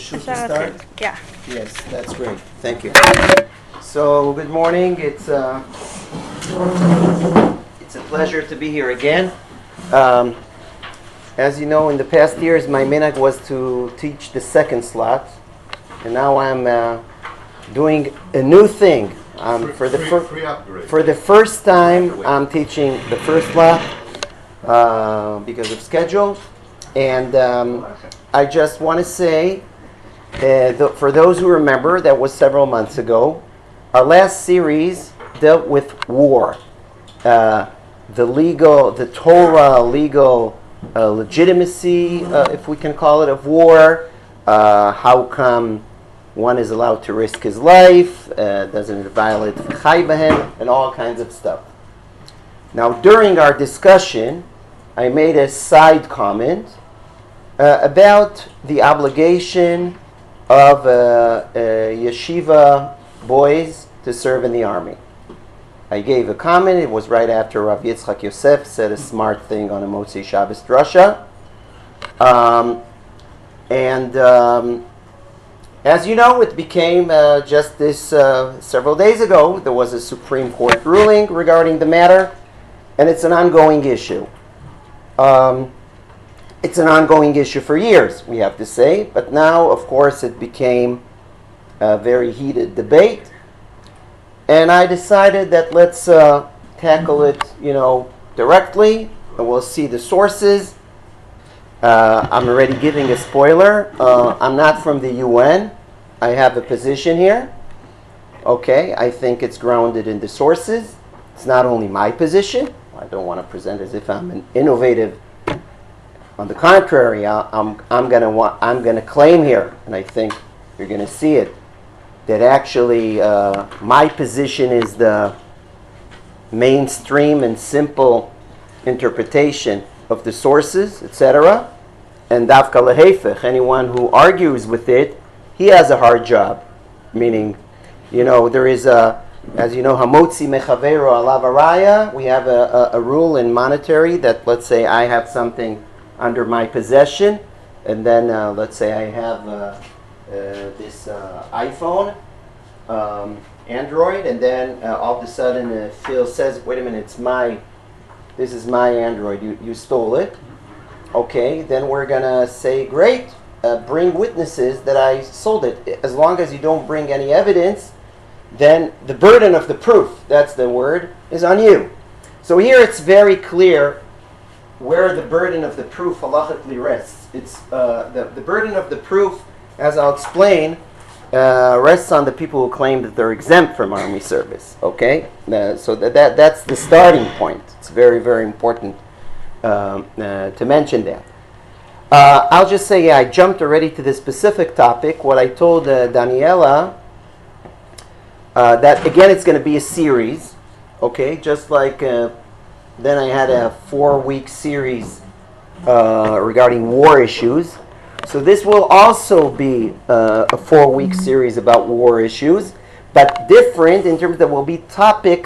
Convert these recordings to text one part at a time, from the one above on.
Reshut to start? Yeah. Yes, that's great. Thank you. So, good morning. It's a pleasure to be here again. As you know, in the past years, my minhag was to teach the second slot, and now I'm doing a new thing. For the first time, I'm teaching the first slot because of schedule, and I just want to say, for those who remember, that was several months ago. Our last series dealt with war, the Torah legal legitimacy, if we can call it, of war. How come one is allowed to risk his life? Doesn't it violate Chai Bahem? And all kinds of stuff. Now, during our discussion, I made a side comment about the obligation of Yeshiva boys to serve in the army. I gave a comment. It was right after Rav Yitzchak Yosef said a smart thing on a Motzei Shabbos drasha. As you know, it became just this several days ago. There was a Supreme Court ruling regarding the matter, and it's an ongoing issue. It's an ongoing issue for years, we have to say, but now, of course, it became a very heated debate, and I decided that let's tackle it, directly, and we'll see the sources. I'm already giving a spoiler. I'm not from the UN. I have a position here. Okay, I think it's grounded in the sources. It's not only my position. I don't want to present as if I'm an innovative. On the contrary, I'm gonna claim here, and I think you're gonna see it, that actually my position is the mainstream and simple interpretation of the sources, etc. And dafka lehefech, anyone who argues with it, he has a hard job. Meaning, there is as you know, hamotzi mechavero alav araya. We have a rule in monetary that, let's say I have something under my possession, and then let's say I have this iPhone, Android, and then all of a sudden Phil says, wait a minute, this is my Android, you stole it. Okay, then we're gonna say, great, bring witnesses that I sold it. As long as you don't bring any evidence, then the burden of the proof, that's the word, is on you. So here it's very clear where the burden of the proof halachically rests. It's the burden of the proof, as I'll explain, rests on the people who claim that they're exempt from army service. Okay, so that's the starting point. It's very, very important to mention that. I'll just say, I jumped already to the specific topic. What I told Daniela, that again it's going to be a series. Okay, just like. Then I had a 4-week series regarding war issues. So this will also be a 4-week series about war issues, but different in terms that will be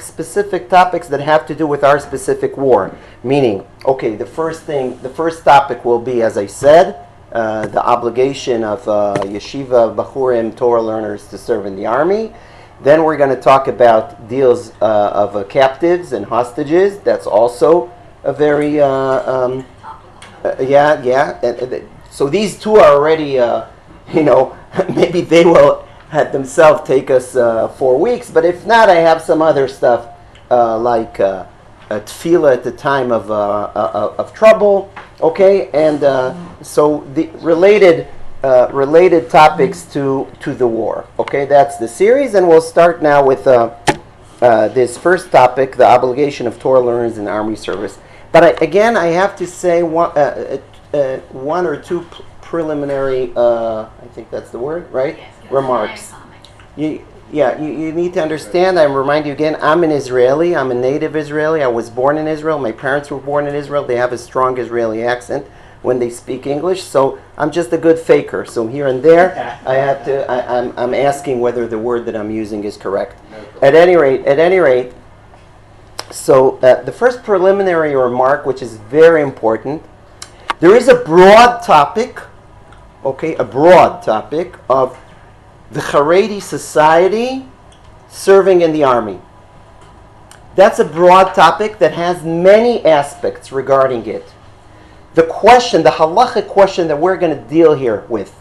specific topics that have to do with our specific war. Meaning, okay, the first topic will be, as I said, the obligation of Yeshiva, Bachurim, Torah learners to serve in the army. Then we're going to talk about deals of captives and hostages. That's also a very, So these two are already, maybe they will themselves take us 4 weeks. But if not, I have some other stuff like tefillah at the time of trouble. Okay, and so the related topics to the war. Okay, that's the series, and we'll start now with this first topic, the obligation of Torah learners in army service. But I have to say one or two preliminary, I think that's the word, right? Yes, remarks. You need to understand, I remind you again, I'm an Israeli, I'm a native Israeli, I was born in Israel, my parents were born in Israel, they have a strong Israeli accent when they speak English, so I'm just a good faker. So here and there, I'm asking whether the word that I'm using is correct. At any rate, so the first preliminary remark, which is very important, there is a broad topic okay, a broad topic of the Haredi society serving in the army. That's a broad topic that has many aspects regarding it. The question, the halachic question that we're going to deal here with,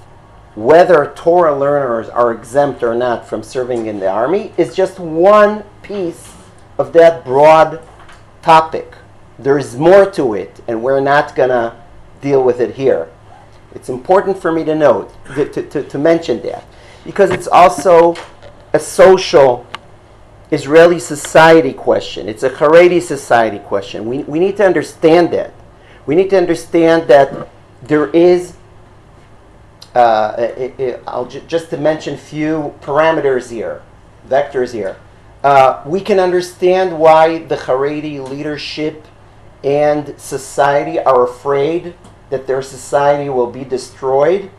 whether Torah learners are exempt or not from serving in the army, is just one piece of that broad topic. There is more to it, and we're not going to deal with it here. It's important for me to note, to mention that, because it's also a social Israeli society question. It's a Haredi society question. We need to understand that. We need to understand that there is, just to mention few parameters here, vectors here. We can understand why the Haredi leadership and society are afraid that their society will be destroyed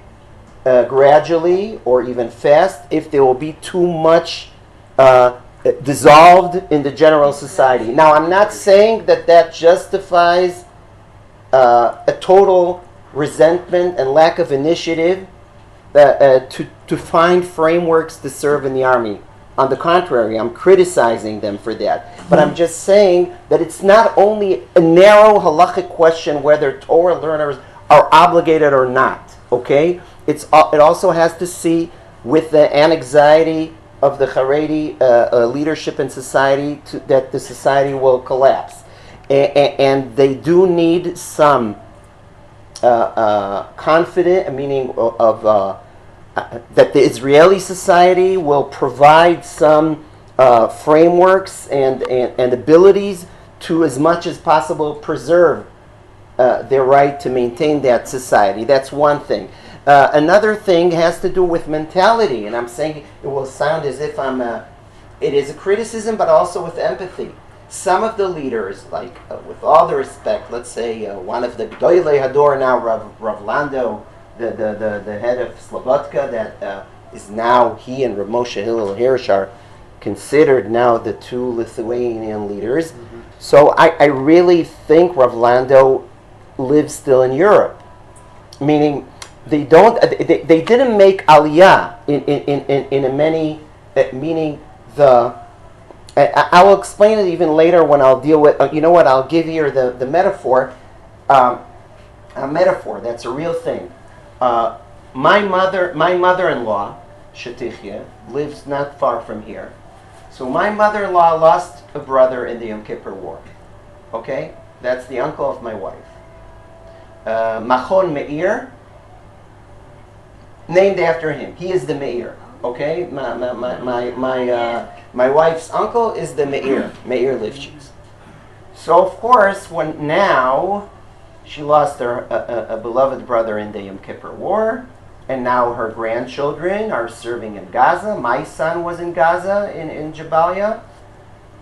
gradually or even fast if there will be too much dissolved in the general society. Now, I'm not saying that justifies a total resentment and lack of initiative to find frameworks to serve in the army. On the contrary, I'm criticizing them for that. But I'm just saying that it's not only a narrow halachic question whether Torah learners are obligated or not. Okay? It also has to see with the anxiety of the Haredi leadership in society that the society will collapse. And they do need some confident, meaning of that the Israeli society will provide some frameworks and abilities to, as much as possible, preserve their right to maintain that society. That's one thing. Another thing has to do with mentality, and I'm saying it will sound as if it is a criticism, but also with empathy. Some of the leaders, like with all the respect, let's say one of the Gdoilei Hador now, Rav Lando, the head of Slobodka, that is now, he and Rav Moshe Hillel Hirsch are considered now the two Lithuanian leaders. Mm-hmm. So I really think Rav Lando lives still in Europe, meaning they didn't make aliyah in a many, meaning I will explain it even later when I'll deal with, I'll give you the metaphor, a metaphor, that's a real thing. My mother-in-law, Shetichya, lives not far from here. So my mother-in-law lost a brother in the Yom Kippur War. Okay? That's the uncle of my wife. Machon Meir, named after him. He is the Meir. Okay? My wife's uncle is the Meir Lifshitz. So of course, when now she lost a beloved brother in the Yom Kippur War, and now her grandchildren are serving in Gaza. My son was in Gaza, in Jabalia.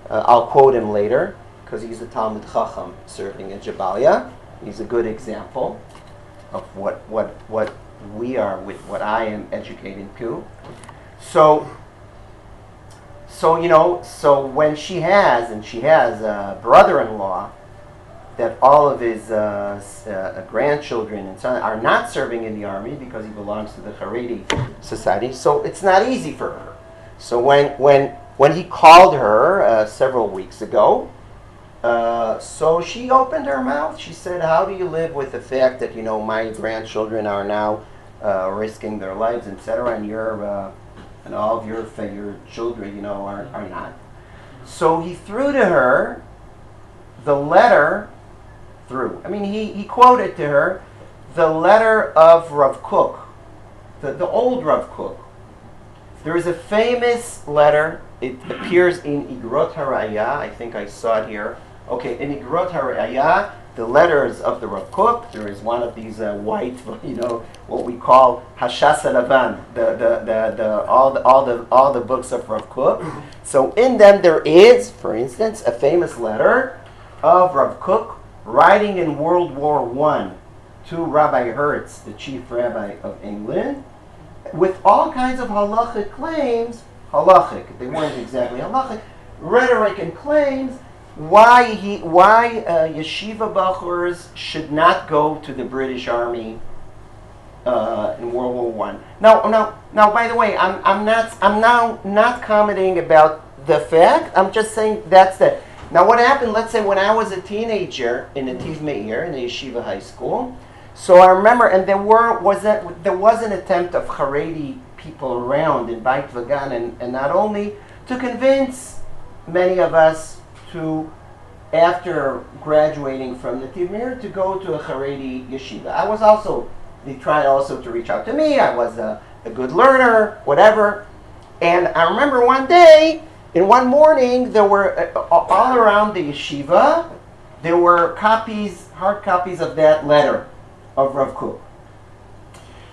I'll quote him later, because he's a Talmid Chacham serving in Jabalia. He's a good example of what we are, with what I am educated to. So when she has a brother-in-law that all of his grandchildren and son are not serving in the army because he belongs to the Haredi society, so it's not easy for her. So when he called her several weeks ago, so she opened her mouth. She said, "How do you live with the fact that my grandchildren are now risking their lives, etc., and all of your children, are not?" So he threw to her the letter. He quoted to her the letter of Rav Kook, the old Rav Kook. There is a famous letter. It appears in Igrot HaRayah. I think I saw it here. Okay, in Igrot HaRayah, the letters of the Rav Kook. There is one of these white, what we call Hashas Lavan, all the books of Rav Kook. So in them there is, for instance, a famous letter of Rav Kook writing in World War I to Rabbi Hertz, the chief rabbi of England, with all kinds of halachic claims, they weren't exactly halachic, rhetoric and claims, why yeshiva bachurs should not go to the British Army in World War One. Now. By the way, I'm now not commenting about the fact. I'm just saying that's it. Now, what happened? Let's say when I was a teenager in the Tiv Meir in the Yeshiva high school. So I remember, and there was an attempt of Haredi people around in Beit Vagan, and not only to convince many of us to, after graduating from the Tiv Meir, to go to a Haredi yeshiva. They tried also to reach out to me. I was a good learner, whatever. And I remember one day, in one morning, there were, all around the yeshiva, there were hard copies of that letter of Rav Kook.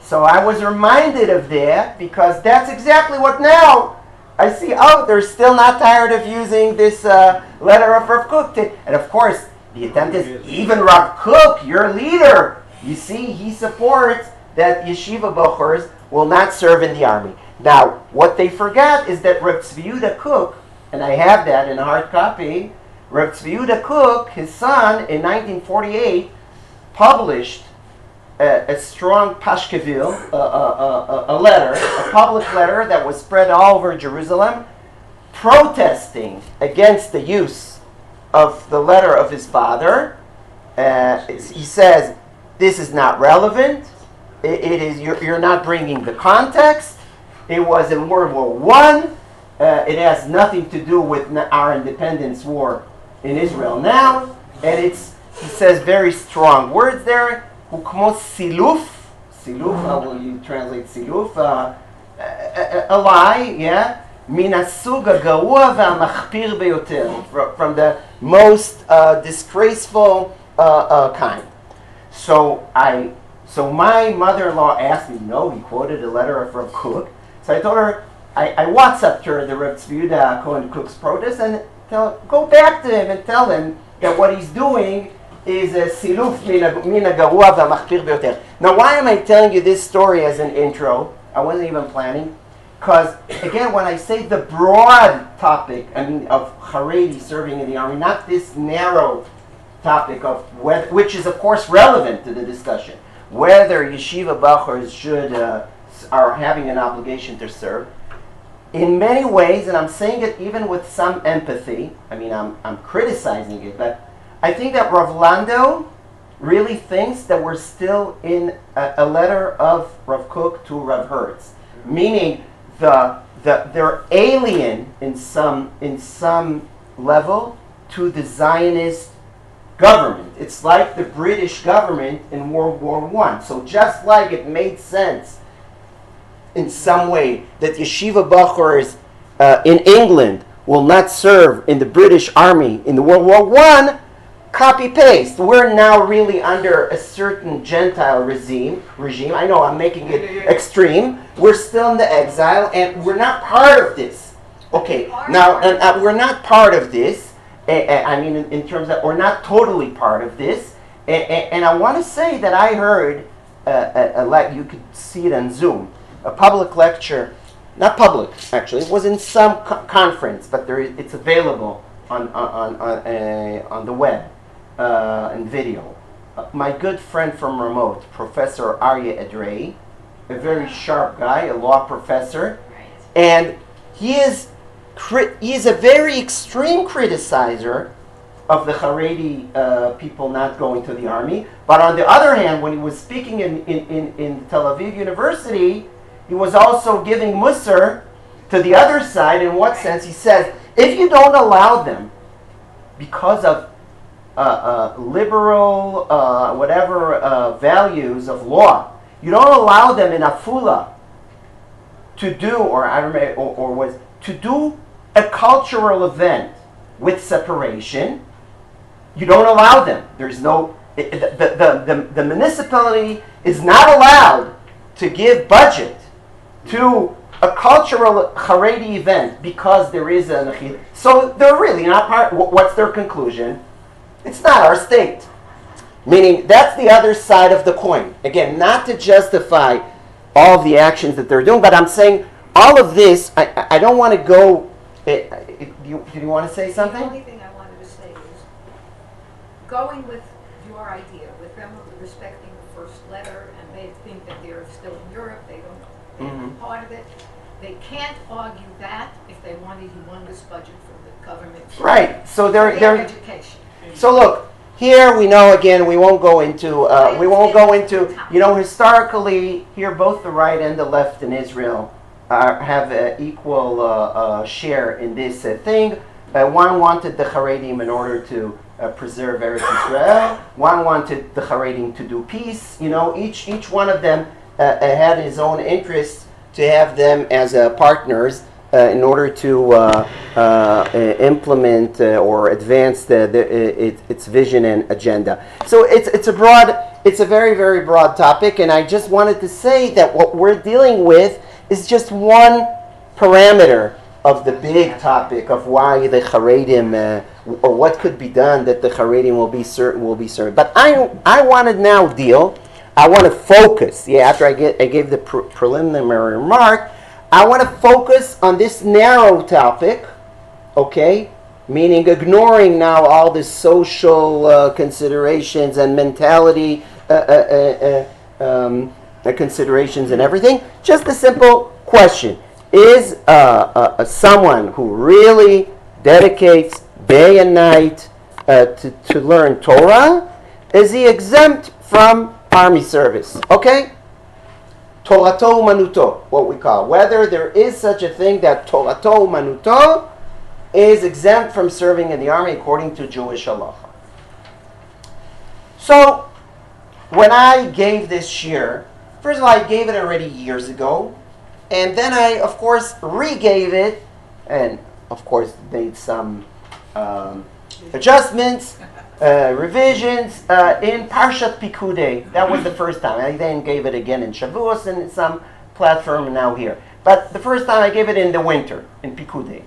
So I was reminded of that, because that's exactly what now I see. Oh, they're still not tired of using this letter of Rav Kook. And of course, the attempt is, even Rav Kook, your leader, you see, he supports that yeshiva bochers will not serve in the army. Now, what they forget is that Rav Tzvi Yehuda Kook, and I have that in a hard copy, Rav Tzvi Yehuda Kook, his son, in 1948, published a strong pashkevil, a letter, a public letter that was spread all over Jerusalem, protesting against the use of the letter of his father. He says, this is not relevant. It is you're not bringing the context. It was in World War One. It has nothing to do with our independence war in Israel now. And he says very strong words there. Ukmo siluf. Siluf, how will you translate siluf? A lie, yeah. Min hasug haga'ua v'hamachpir beyoter. From the most disgraceful kind. So my mother-in-law asked me, he quoted a letter of Rav Kook. So I told her, I WhatsApped her the Rav Tzvi Yehuda Cohen Kook's protest, and go back to him and tell him that what he's doing is a siluf min haga'ua v'hamachpir beyoter. Now, why am I telling you this story as an intro? I wasn't even planning. Because, again, when I say the broad topic, of Haredi serving in the army, not this narrow topic of which is, of course, relevant to the discussion, whether yeshiva bachors are having an obligation to serve. In many ways, and I'm saying it even with some empathy, I'm criticizing it, but I think that Rav Lando really thinks that we're still in a letter of Rav Kook to Rav Hertz, meaning they're alien in some level to the Zionist government. It's like the British government in World War I. So just like it made sense in some way that yeshiva bachors in England will not serve in the British army in the World War I, copy-paste. We're now really under a certain Gentile regime. I know I'm making it extreme. We're still in the exile, and we're not part of this. Okay, now we're not part of this. In terms of, we're not totally part of this. And I want to say that I heard, you could see it on Zoom, a public lecture, not public actually, it was in some conference, but it's available on the web and video. My good friend from remote, Professor Aryeh Edrei, a very sharp guy, a law professor, and he is a very extreme criticizer of the Haredi people not going to the army. But on the other hand, when he was speaking in Tel Aviv University, he was also giving Musar to the other side. In what sense? He says, if you don't allow them, because of liberal, values of law, you don't allow them in Afula to do, to do a cultural event with separation. You don't allow them. There's no, the municipality is not allowed to give budget to a cultural Haredi event because there is a Nechid. So they're really not part. What's their conclusion? It's not our state. Meaning that's the other side of the coin. Again, not to justify all of the actions that they're doing, but I'm saying all of this, I don't want to go. Do you want to say something? The only thing I wanted to say is going with your idea, with them respecting the first letter and they think that they're still in Europe, they're part of it. They can't argue that if they want a humongous budget for the government. Right. So For they're their education. So look, here we know again. We won't go into. Historically, here both the right and the left in Israel have equal share in this thing. One wanted the Haredim in order to preserve Eretz Israel. One wanted the Haredim to do peace. Each one of them had his own interests to have them as partners in order to implement or advance its vision and agenda. So it's a very, very broad topic, and I just wanted to say that what we're dealing with is just one parameter of the big topic of why the Haredim, or what could be done that the Haredim will be certain. But I want to now I want to focus. After I gave the preliminary remark, I want to focus on this narrow topic, okay? Meaning ignoring now all the social considerations and mentality considerations and everything. Just a simple question. Is someone who really dedicates day and night to learn Torah, is he exempt from army service? Okay? Torato umanuto, what we call. Whether there is such a thing that Torato umanuto is exempt from serving in the army according to Jewish halacha. So, when I gave this shiur, first of all, I gave it already years ago, and then I, of course, re-gave it, and, of course, made some adjustments, revisions in Parshat Pikudei. That was the first time. I then gave it again in Shavuos and some platform now here. But the first time I gave it in the winter, in Pikudei.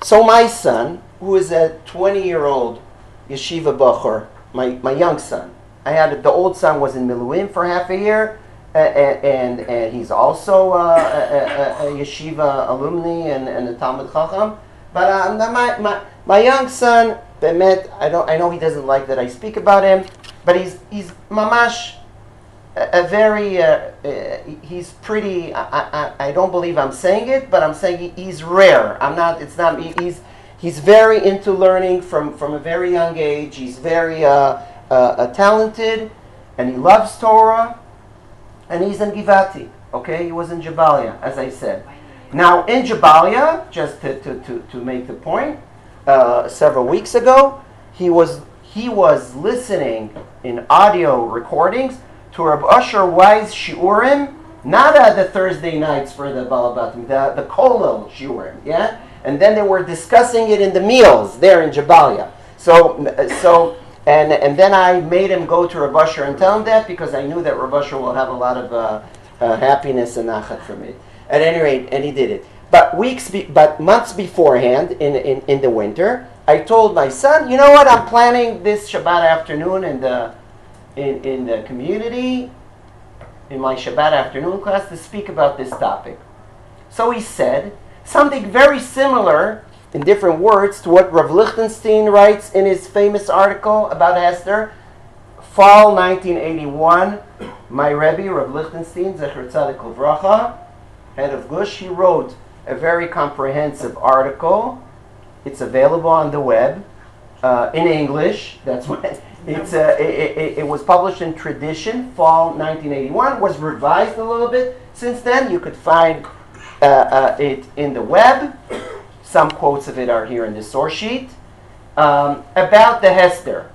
So my son, who is a 20-year-old Yeshiva Bachor, my young son, the old son was in Miluim for half a year, and he's also a Yeshiva alumni and a Talmud Chacham. But my young son, Bemet, I know he doesn't like that I speak about him, but he's mamash he's pretty. I don't believe I'm saying it, but I'm saying he's rare. I'm not. It's not. He's very into learning from a very young age. He's very talented, and he loves Torah, and he's in Givati. Okay, he was in Jabalia, as I said. Now in Jabalia, just to make the point, several weeks ago, he was listening in audio recordings to Rabbi Asher Wise shiurim, not the Thursday nights for the Balabatim, the Kolel shiurim, yeah? And then they were discussing it in the meals there in Jabalia. And then I made him go to Rabbi Asher and tell him that, because I knew that Rabbi Asher will have a lot of happiness and nachat from it. At any rate, and he did it. But months beforehand, in the winter, I told my son, you know what? I'm planning this Shabbat afternoon in the community, in my Shabbat afternoon class, to speak about this topic. So he said something very similar, in different words, to what Rav Lichtenstein writes in his famous article about Esther, fall 1981. My Rabbi, Rav Lichtenstein, Zecher Tzadik Livracha, head of Gush, he wrote a very comprehensive article. It's available on the web in English. That's what it was published in Tradition, fall 1981. Was revised a little bit since then. You could find it in the web. Some quotes of it are here in the source sheet. About the Hester,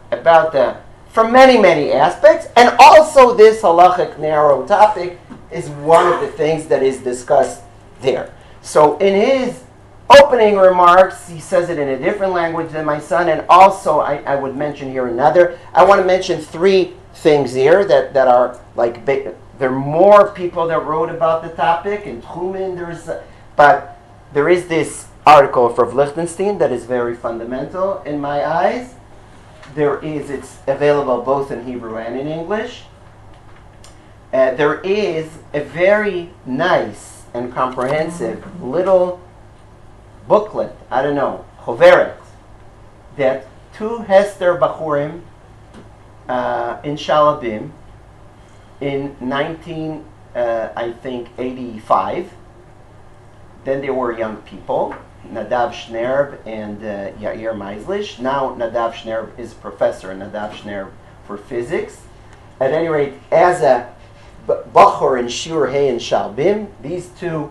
from many aspects, and also this halachic narrow topic is one of the things that is discussed there. So in his opening remarks, he says it in a different language than my son, and also I would mention here another. I want to mention three things here that are like, there are more people that wrote about the topic, in Tchumen but there is this article of Rav Lichtenstein that is very fundamental in my eyes. It's available both in Hebrew and in English. There is a very nice and comprehensive little booklet, Choveret, that two Hester Bachurim in Shalabim in 85. Then there were young people, Nadav Shnerb and Yair Meislish. Now Nadav Shnerb is professor, Nadav Shnerb for physics. At any rate, as a Bachor and Shur Hay and Shalbim, these two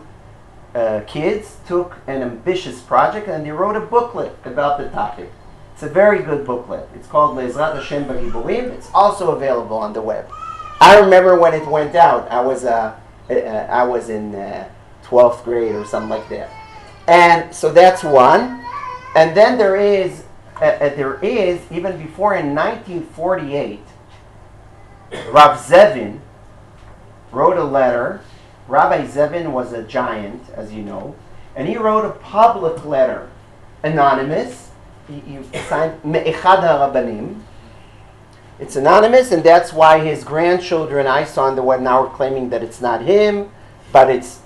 kids took an ambitious project and they wrote a booklet about the topic. It's a very good booklet. It's called Le'ezrat Hashem B'Giburim. It's also available on the web. I remember when it went out. I was in 12th grade or something like that. And so that's one. And then there is even before in 1948, Rav Zevin wrote a letter. Rabbi Zevin was a giant, as you know, and he wrote a public letter, anonymous. He signed Me'echad HaRabbanim. It's anonymous, and that's why his grandchildren, I saw on the web now, are claiming that it's not him, but it's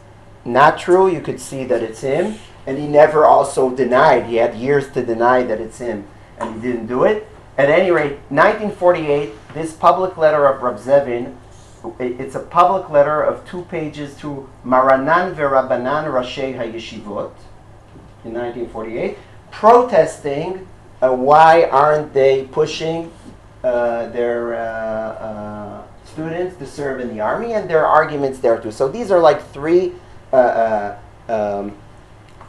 not true. You could see that it's him. And he never also denied. He had years to deny that it's him, and he didn't do it. At any rate, 1948, this public letter of Rav Zevin, it's a public letter of 2 pages to Maranan V'Rabbanan Rashei HaYeshivot in 1948, protesting why aren't they pushing their students to serve in the army, and there are arguments there too. So these are like 3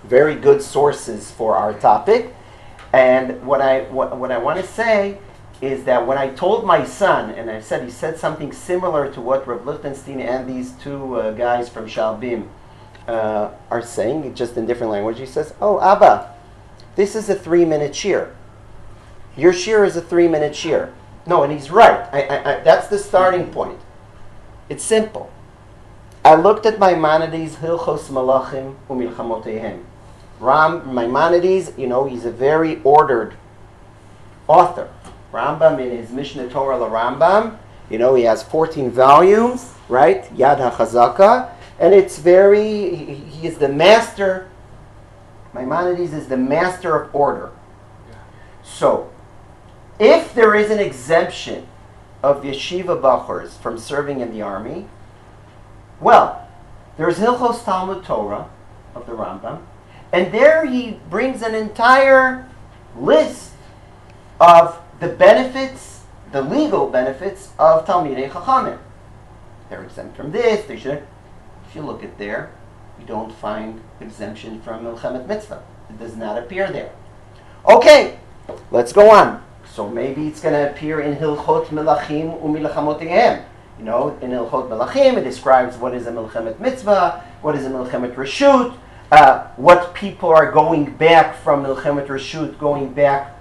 very good sources for our topic. And what I want to say is that when I told my son, and he said something similar to what Rav Lichtenstein and these 2 guys from Shalbim are saying, just in different language. He says, "Oh, Abba, this is a 3-minute shir. Your shir is a 3-minute shir." No, and he's right. That's the starting point. It's simple. I looked at Maimonides' Hilchos Malachim Umilchamotehem. Maimonides, he's a very ordered author. Rambam, in his Mishnah Torah LaRambam, he has 14 volumes, right? Yad HaChazaka. And it's he is the master. Maimonides is the master of order. So, if there is an exemption of yeshiva bachors from serving in the army, well, there's Hilchos Talmud Torah of the Rambam, and there he brings an entire list of the benefits, the legal benefits of Talmidei Chachamim. They're exempt from this, they should. If you look at there, you don't find exemption from Milchemet Mitzvah. It does not appear there. Okay, let's go on. So maybe it's going to appear in Hilchot Melachim Umilchamotehem. In Hilchot Melachim, it describes what is a Milchemet Mitzvah, what is a Milchemet Reshut, what people are going back from Milchemet Reshut, going back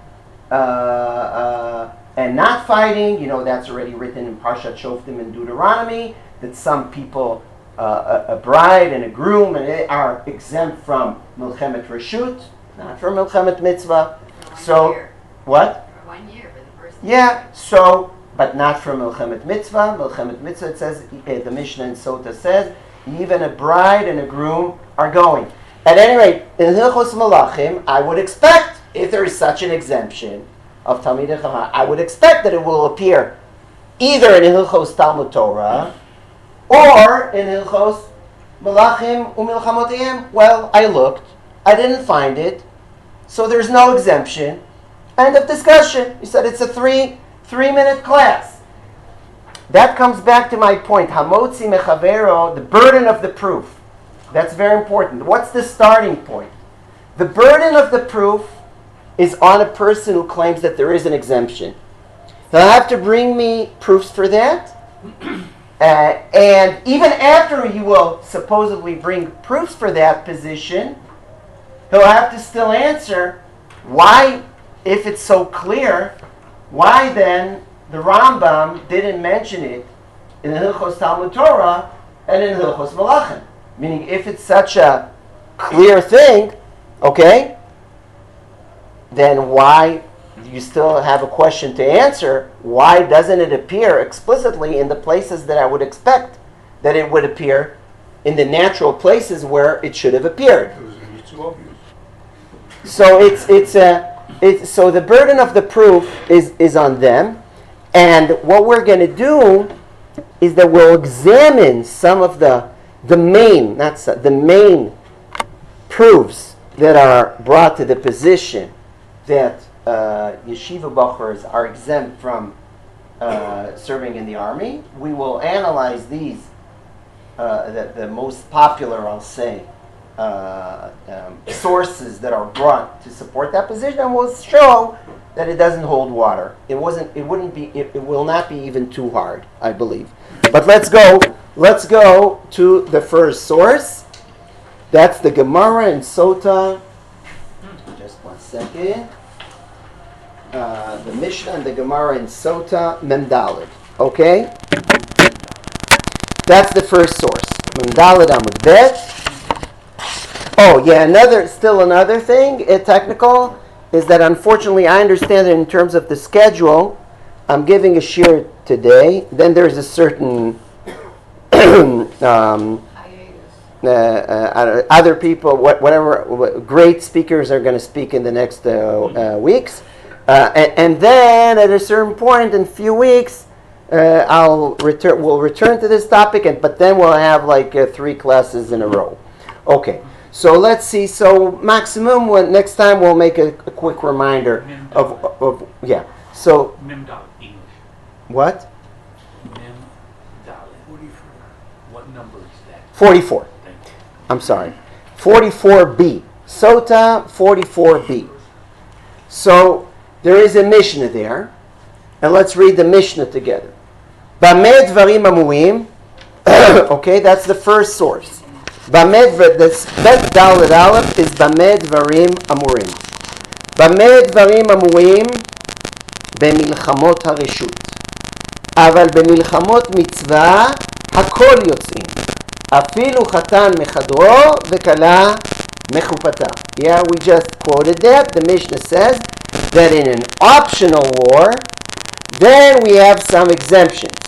and not fighting. That's already written in Parshat Shoftim in Deuteronomy, that some people, a bride and a groom, and they are exempt from Milchemet Reshut, not from Milchemet Mitzvah. So, what? 1 year for the first year. Yeah, so, but not from Milchemet Mitzvah. Milchemet Mitzvah, it says, the Mishnah in Sota says, even a bride and a groom are going. At any rate, in Hilchos Malachim, I would expect, if there is such an exemption of Talmidei Chacham, I would expect that it will appear either in Hilchos Talmud Torah or in Hilchos Malachim Umilchamotehem. Well, I looked, I didn't find it, so there's no exemption. End of discussion. He said it's a 3-minute class. That comes back to my point. Hamotzi mechavero, the burden of the proof. That's very important. What's the starting point? The burden of the proof is on a person who claims that there is an exemption. He'll have to bring me proofs for that. And even after he will supposedly bring proofs for that position, he'll have to still answer why, if it's so clear, why then the Rambam didn't mention it in Hilchos Talmud Torah and in Hilchos Malachim. Meaning, if it's such a clear thing, okay, then why you still have a question to answer? Why doesn't it appear explicitly in the places that I would expect that it would appear, in the natural places where it should have appeared? It's too obvious. So so the burden of the proof is on them, and what we're going to do is that we'll examine some of the main, the main proofs that are brought to the position that yeshiva bachors are exempt from serving in the army. We will analyze these, the most popular, I'll say, sources that are brought to support that position, and we'll show that it doesn't hold water. It will not be even too hard, I believe. But let's go to the first source. That's the Gemara in Sota. Just 1 second. The Mishnah and the Gemara in Sota Memdalid. Okay? That's the first source. Memdalid Amud Bet. Oh, yeah, another thing, technical, is that unfortunately I understand that in terms of the schedule, I'm giving a shir today, then there's a certain other people, whatever great speakers are going to speak in the next weeks, and then at a certain point in a few weeks, we'll return to this topic, but then we'll have like 3 classes in a row. Okay. So let's see. So maximum, next time we'll make a quick reminder of yeah. So Memdal English. What? Memdal. 44. What number is that? 44. I'm sorry. 44b. Sota 44b. So there is a Mishnah there, and let's read the Mishnah together. Bamed Dvarim Amurim. Okay, that's the first source. Bamed, the Bet Dalet Aleph is Bamed Dvarim Amurim. Bamed Dvarim Amurim במלחמות הרשות. אבל במלחמות מצווה הכל יוצאים. אפילו חתן מחדרו וכלה מחופתה. Yeah, we just quoted that. The Mishnah says that in an optional war, then we have some exemptions.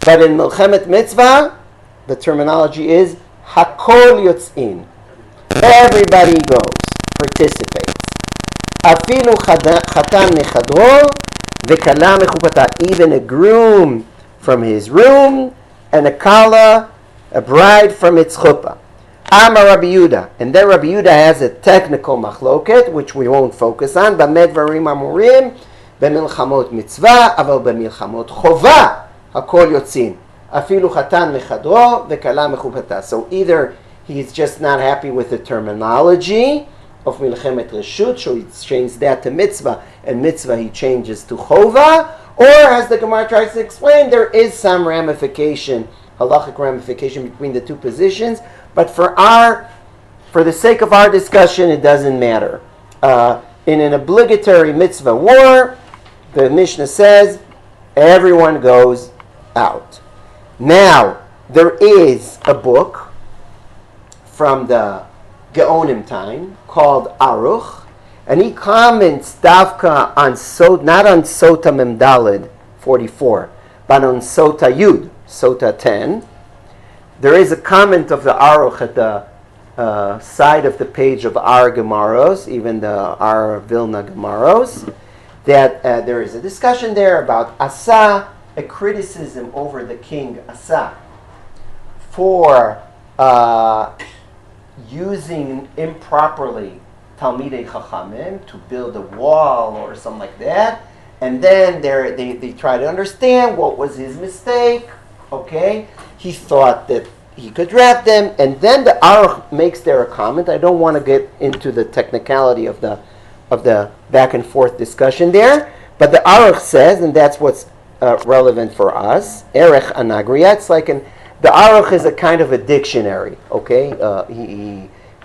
But in Milchemet Mitzvah, the terminology is Hakol Yotzin. Everybody goes, participates. Afilu chatan mechadro v'kala mechupata. Even a groom from his room and a kala, a bride from its chuppah. Amar Rabbi Yehuda. And then Rabbi Yehuda has a technical machloket, which we won't focus on. Bamed Dvarim Amurim במלחמות מצווה, אבל במלחמות חובה הכל יוצאים. אפילו חתן מחדרו וכלה מחופתה. So either he's just not happy with the terminology of מלחמת רשות, so he changed that to mitzvah, and mitzvah he changes to chova, or as the Gemara tries to explain, there is some ramification, halachic ramification between the two positions, but for the sake of our discussion, it doesn't matter. In an obligatory mitzvah war, the Mishnah says, everyone goes out. Now, there is a book from the Geonim time called Aruch, and he comments Davka on not on Sota Memdalid 44, but on Sota Yud, Sota 10. There is a comment of the Aruch at the side of the page of our Gemaros, even the our Vilna Gemaros, that there is a discussion there about Asa, a criticism over the king Asa for using improperly Talmidei Chachamim to build a wall or something like that, and then they try to understand what was his mistake. Okay, he thought that he could draft them, and then the Aruch makes there a comment. I don't want to get into the technicality of the back and forth discussion there, but the Aruch says, and that's what's relevant for us, Erech Anagria. It's like the Aruch is a kind of a dictionary. Okay,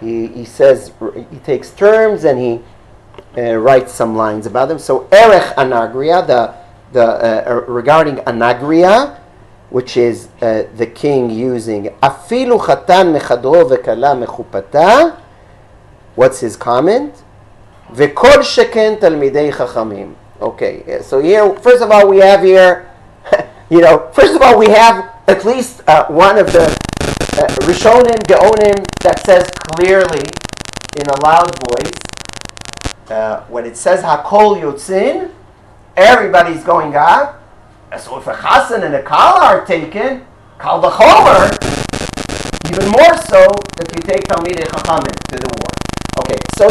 he says, he takes terms and he writes some lines about them. So Erech Anagria, regarding Anagria, which is the king using Afilu chatan mechadro vekala mechupata. What's his comment? Vekol sheken talmidei chachamim. Okay, so here, first of all, we have here, at least one of the Rishonim, Geonim, that says clearly in a loud voice, when it says Hakol Yotzin, everybody's going out, So if a chassan and a kala are taken, kal v'chomer, even more so that you take Talmidei Chachamim to the war. Okay, so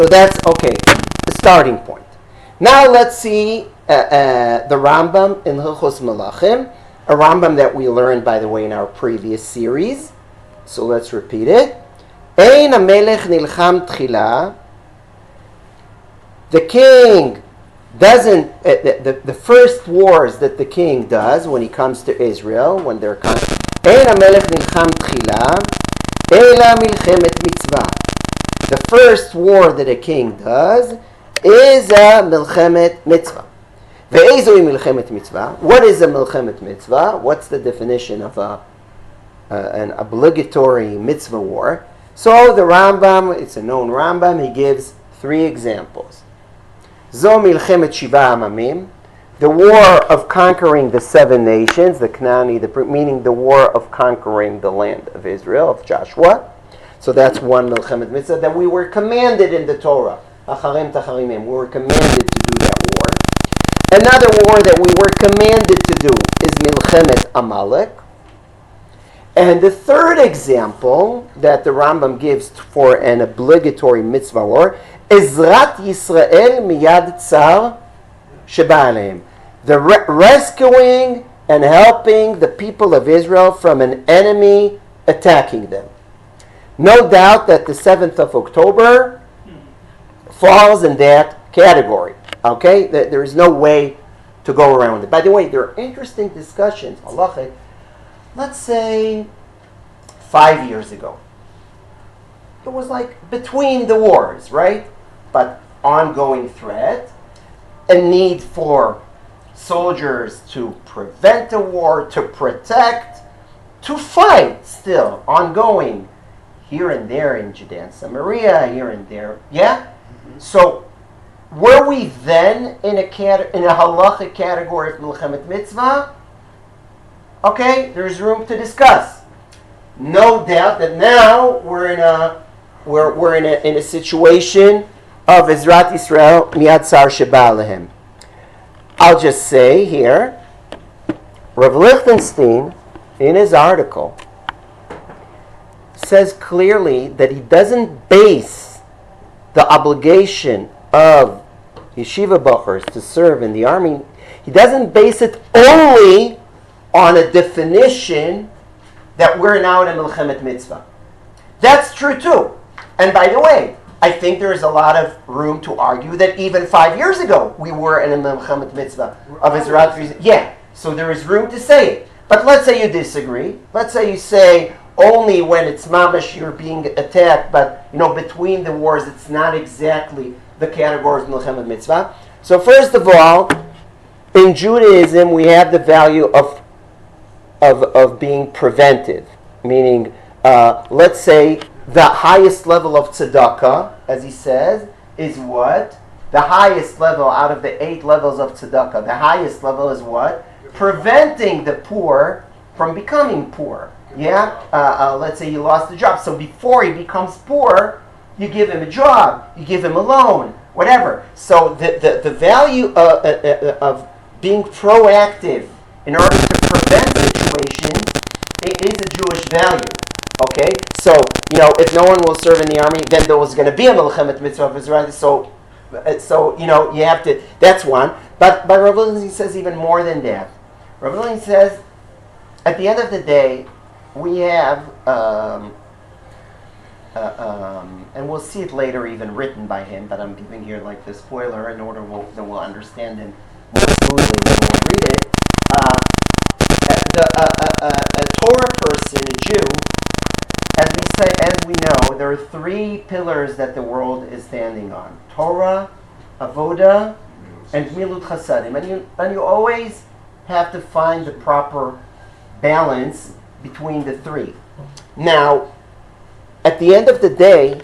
that's okay, the starting point. Now let's see the Rambam in Hilchos Melachim, a Rambam that we learned, by the way, in our previous series. So let's repeat it. Ein hamelech nilcham tchila. The king doesn't, the first wars that the king does when he comes to Israel, when they're coming, Ein hamelech nilcham tchila, ela milchemet mitzvah. The first war that a king does is a milchemet mitzvah. Ve'ezoi milchemet mitzvah. What is a milchemet mitzvah? What's the definition of an obligatory mitzvah war? So the Rambam, it's a known Rambam, he gives 3 examples. Zo milchemet shiva amamim, the war of conquering the 7 nations, the Kannai, meaning the war of conquering the land of Israel, of Joshua. So that's one milchemet mitzvah that we were commanded in the Torah. Acharim tacharimim, we were commanded to do that war. Another war that we were commanded to do is milchemet Amalek. And the third example that the Rambam gives for an obligatory mitzvah war is Zrat Yisrael miyad tsar sheba aleim, the rescuing and helping the people of Israel from an enemy attacking them. No doubt that the 7th of October falls in that category. Okay? There is no way to go around it. By the way, there are interesting discussions, halachic. Let's say 5 years ago. It was like between the wars, right? But ongoing threat, a need for soldiers to prevent a war, to protect, to fight still, ongoing, here and there in Judea and Samaria, here and there. Yeah? Mm-hmm. So, were we then in a halachic category of milchemet mitzvah? Okay, there's room to discuss. No doubt that now we're in a situation of Ezrat Yisrael miyad tsar sheba alehem. I'll just say here, Rav Lichtenstein, in his article, says clearly that he doesn't base the obligation of yeshiva bachers to serve in the army, he doesn't base it only on a definition that we're now in a milchemet mitzvah. That's true too. And by the way, I think there is a lot of room to argue that even 5 years ago we were in a milchemet mitzvah of Ezrat. Yeah, so there is room to say it. But let's say you disagree. Let's say you say only when it's mamash you're being attacked, but between the wars it's not exactly the category of milchemet mitzvah. So first of all, in Judaism we have the value of being preventive, meaning let's say the highest level of tzedakah, as he says, is what? The highest level out of the 8 levels of tzedakah, the highest level is what? Preventing the poor from becoming poor. Yeah? Let's say you lost a job. So before he becomes poor, you give him a job, you give him a loan, whatever. So the value of being proactive in order to prevent situations is a Jewish value. Okay? So, if no one will serve in the army, then there was going to be a milchemet mitzvah of Israel. So you have to, that's one. But Rav Lichtenstein says even more than that. Rav Lichtenstein says, at the end of the day, we have, and we'll see it later even written by him, but I'm giving here like the spoiler in order that we'll understand him more smoothly when we'll read it. A Torah person, a Jew, as we know, there are 3 pillars that the world is standing on: Torah, Avoda, and Milut Chasadim. And you always have to find the proper balance between the 3. Now, at the end of the day,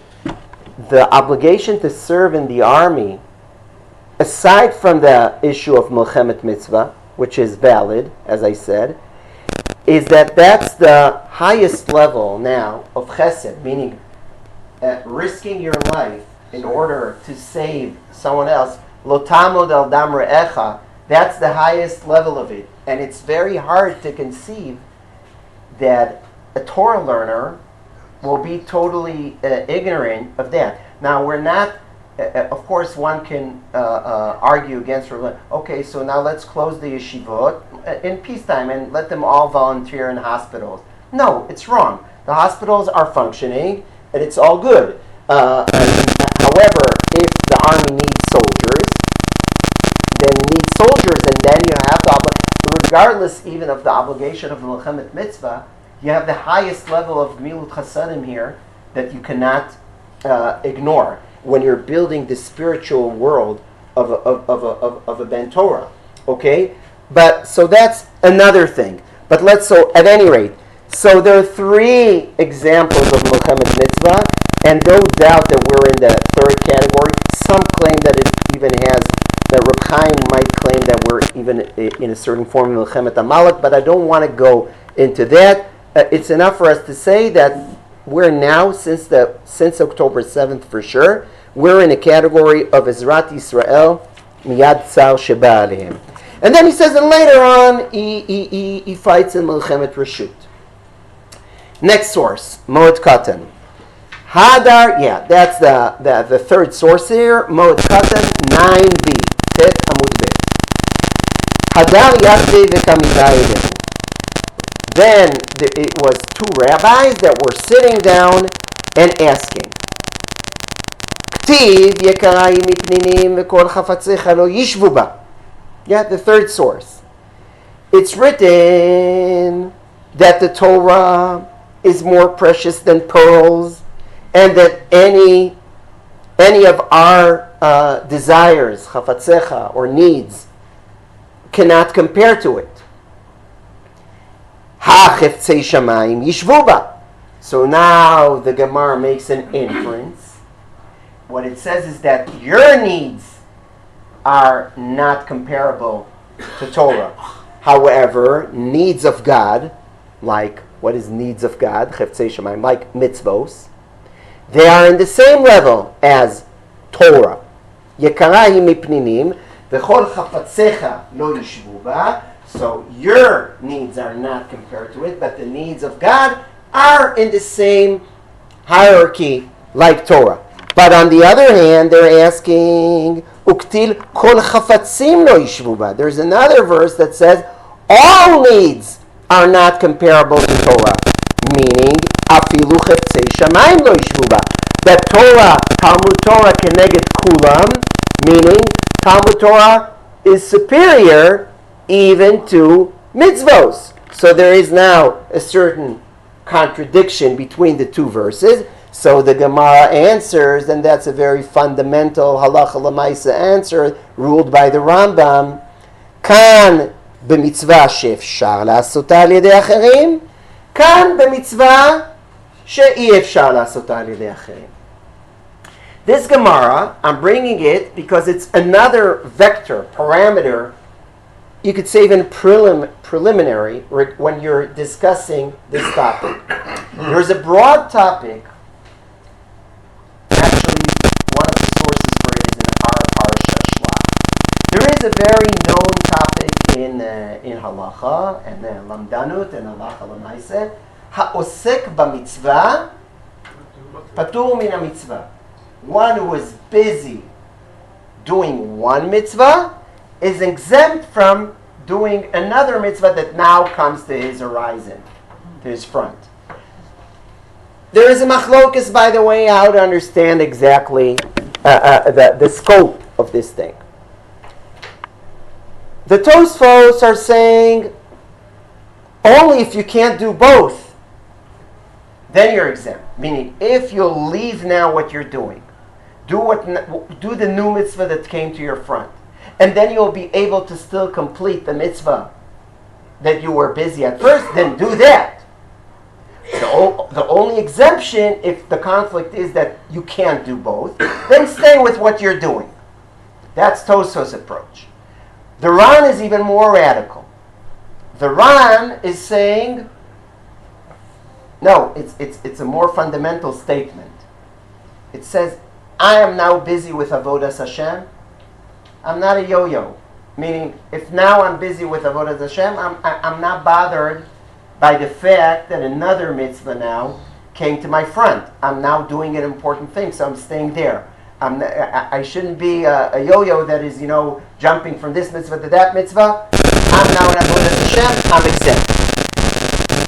the obligation to serve in the army, aside from the issue of milchemet mitzvah, which is valid, as I said, is that's the highest level now of chesed, meaning risking your life in order to save someone else. Lo tamod al dam re'echa, That's the highest level of it. And it's very hard to conceive that a Torah learner will be totally ignorant of that. Now, we're not, of course, one can argue against religion. Okay, so now let's close the yeshivot in peacetime and let them all volunteer in hospitals. No, it's wrong. The hospitals are functioning, and it's all good. However, if the army needs soldiers, then it needs soldiers, and then you have regardless even of the obligation of the Milchemet Mitzvah, you have the highest level of Gemilut Chasadim here that you cannot ignore when you're building the spiritual world of a Ben Torah. Okay? But, so that's another thing. But at any rate, so there are three examples of Milchemet Mitzvah, and no doubt that we're in the third category. Some claim that it even has, that Reb Chaim might claim that we're even in a certain form of Milchemet Amalek, but I don't want to go into that. It's enough for us to say that we're now, since October 7th for sure, we're in a category of Ezrat Yisrael, Miyad Tzar Sheba Alehem. And then he says, and later on, he fights in Milchemet Reshut. Next source, Moed Katan. Hadar, that's the third source here. Moed Katan 9b, Tet Amud Bet. Hadar Yaseh v'Kamidai. Then it was two rabbis that were sitting down and asking. Ktiv Yekarai Mipninim v'Kol Chafatzecha Lo Yishvu Ba. The third source. It's written that the Torah is more precious than pearls, and that any of our desires, chafatzecha, or needs, cannot compare to it. Ha cheftzei shamayim yishvu ba. So now the Gemara makes an inference. What it says is that your needs are not comparable to Torah. However, needs of God, like what is needs of God, cheftzei shamayim, like mitzvos, they are in the same level as Torah. Yekara hi mipninim, v'chol chafatzecha lo yishvu ba. So your needs are not compared to it, but the needs of God are in the same hierarchy like Torah. But on the other hand, they're asking, uktil kol chafatzim lo yishvu ba. There's another verse that says all needs are not comparable to Torah, meaning afilu cheftzei shamayim lo yishvu ba. That Torah, Talmud Torah keneged kulam, meaning Talmud Torah is superior even to mitzvos. So there is now a certain contradiction between the two verses. So the Gemara answers, and that's a very fundamental halacha l'maisa answer ruled by the Rambam. Kan b'mitzvah she'efshar la'asota al yedei acherim, kan b'mitzvah she'i efshar la'asota al yedei acherim. This Gemara, I'm bringing it because it's another vector, parameter, you could say even preliminary when you're discussing this topic. There's a broad topic. Actually, one of the sources for it is in our Parsha Shlach. There is a very known topic in Halacha and Lamdanut and Halacha L'maaseh. Ha'osek b'mitzvah patur min ha'mitzvah. One who is busy doing one mitzvah is exempt from doing another mitzvah that now comes to his horizon, to his front. There is a machlokas, by the way, how to understand exactly the scope of this thing. The Tosfos are saying only if you can't do both, then you're exempt. Meaning, if you'll leave now what you're doing, do the new mitzvah that came to your front, and then you'll be able to still complete the mitzvah that you were busy at first, then do that. The only exemption, if the conflict is that you can't do both, then stay with what you're doing. That's Tosfos' approach. The Ran is even more radical. The Ran is saying, no, it's a more fundamental statement. It says, I am now busy with Avodas Hashem. I'm not a yo-yo. Meaning, if now I'm busy with Avodas Hashem, I'm not bothered by the fact that another mitzvah now came to my front. I'm now doing an important thing, so I'm staying there. I shouldn't be a yo-yo that is, jumping from this mitzvah to that mitzvah. I'm now in Avodas Hashem, I'm exempt.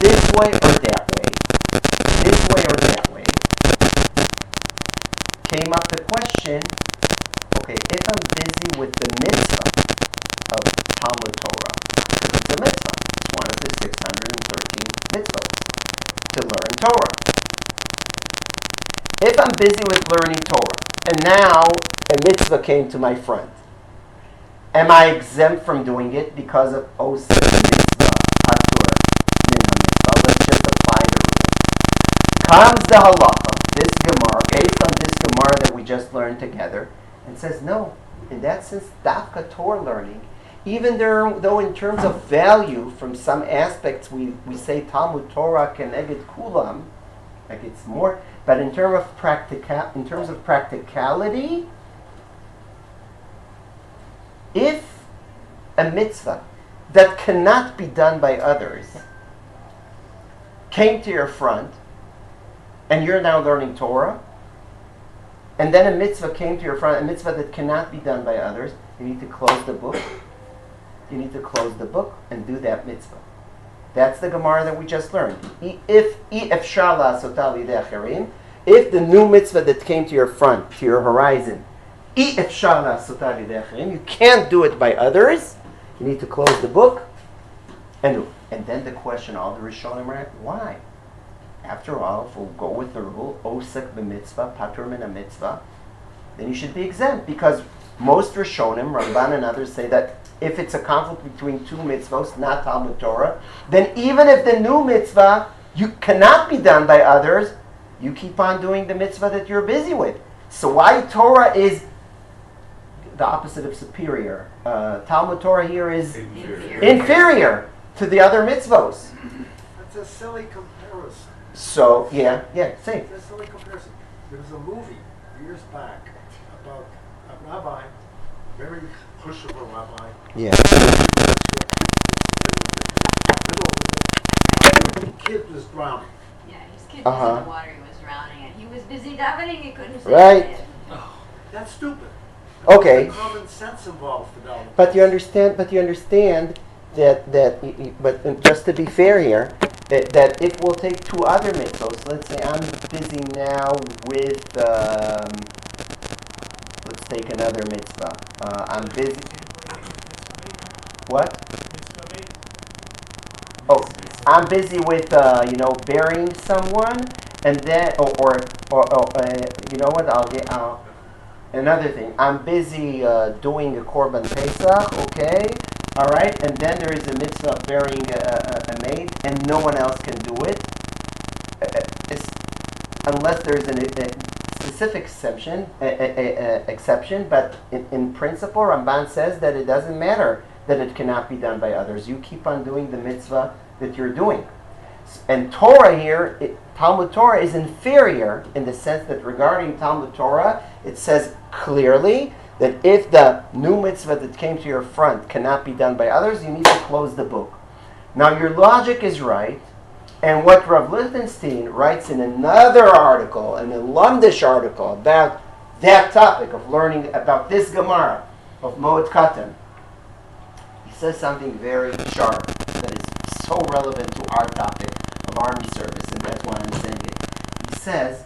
This way or that way, this way or that way, came up the question, okay, if I'm busy with the mitzvah of Talmud Torah, it's a mitzvah. It's one of the 613 mitzvahs to learn Torah. If I'm busy with learning Torah, and now a mitzvah came to my front, am I exempt from doing it because of Oseh mitzvah, Atur, Minha mitzvah? Let's just apply the rule. Comes the halacha, this Gemara, based on this Gemara that we just learned together, and says, no, in that sense, Dafka Torah learning, even though in terms of value, from some aspects we say Talmud Torah keneged kulam, like it's more, but in terms of practicality, if a mitzvah that cannot be done by others came to your front, and you're now learning Torah, and then a mitzvah came to your front, a mitzvah that cannot be done by others, you need to close the book. You need to close the book and do that mitzvah. That's the Gemara that we just learned. If the new mitzvah that came to your front, to your horizon, you can't do it by others, you need to close the book and then the question, all the Rishonim are, why? After all, if we'll go with the rule, osek b'mitzvah, patur min mitzvah, then you should be exempt, because most Rishonim, Ramban and others, say that if it's a conflict between two mitzvahs, not Talmud Torah, then even if the new mitzvah cannot be done by others, you keep on doing the mitzvah that you're busy with. So why Torah is the opposite of superior? Talmud Torah here is inferior to the other mitzvahs. That's a silly comparison. So, say. It's a silly comparison. There was a movie years back about a rabbi, very pushy rabbi. Yeah. The kid was drowning. Yeah, his kid was in the water, he was drowning, and he was busy davening, he couldn't say Right. it. That's stupid. Okay. There's common sense involved for that. But you understand that but just to be fair here, that if we'll take two other mitzvahs, let's say I'm busy now with, let's take another mitzvah. I'm busy. What? Oh, I'm busy with, burying someone, and then, or you know what? I'll get another thing. I'm busy doing a korban pesach. Okay, all right, and then there is a mitzvah of burying a maid, and no one else can do it, unless there is a specific exception. But in principle, Ramban says that it doesn't matter that it cannot be done by others. You keep on doing the mitzvah that you're doing. And Torah here, Talmud Torah is inferior in the sense that regarding Talmud Torah, it says clearly that if the new mitzvah that came to your front cannot be done by others, you need to close the book. Now your logic is right, and what Rav Lichtenstein writes in another article, an Lumdish article about that topic of learning about this Gemara of Moed Katan, he says something very sharp that is so relevant to our topic of army service, and that's why I'm saying it. He says,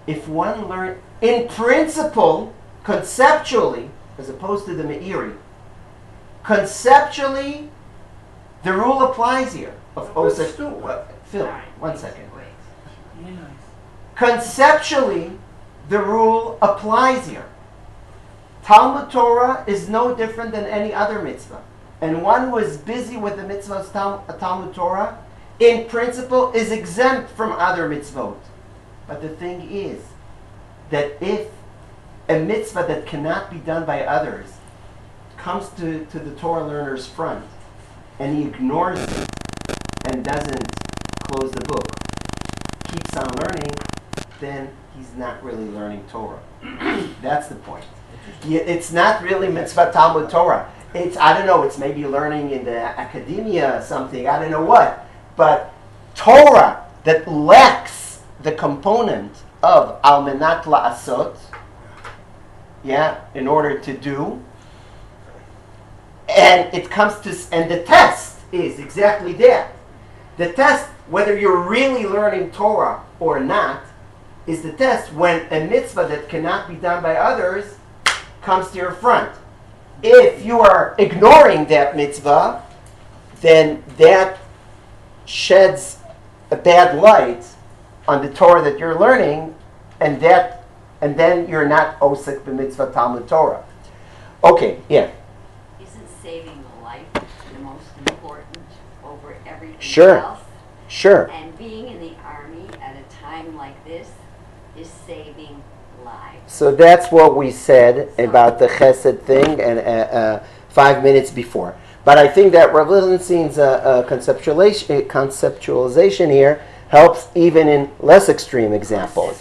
if one learns, in principle, conceptually, as opposed to the Meiri, conceptually, the rule applies here. Of Phil, 1 second. Conceptually, the rule applies here. Talmud Torah is no different than any other mitzvah. And one who is busy with the mitzvah of Talmud Torah, in principle, is exempt from other mitzvot. But the thing is that if a mitzvah that cannot be done by others comes to the Torah learner's front, and he ignores it and doesn't close the book, keeps on learning, then he's not really learning Torah. That's the point. It's not really mitzvah Talmud Torah. It's, I don't know, it's maybe learning in the academia something, I don't know what. But Torah that lacks the component of al menat la'asot, in order to do, and it comes to, and the test is exactly that. The test, whether you're really learning Torah or not, is the test when a mitzvah that cannot be done by others comes to your front. If you are ignoring that mitzvah, then that sheds a bad light on the Torah that you're learning, and then you're not osek b'mitzvah Talmud Torah. Okay, yeah. Isn't saving a life the most important over everything Sure. else? Sure. And being in the army at a time like this is saving lives. So that's what we said about the chesed thing and 5 minutes before. But I think that Rav Lichtenstein's conceptualization here helps even in less extreme examples.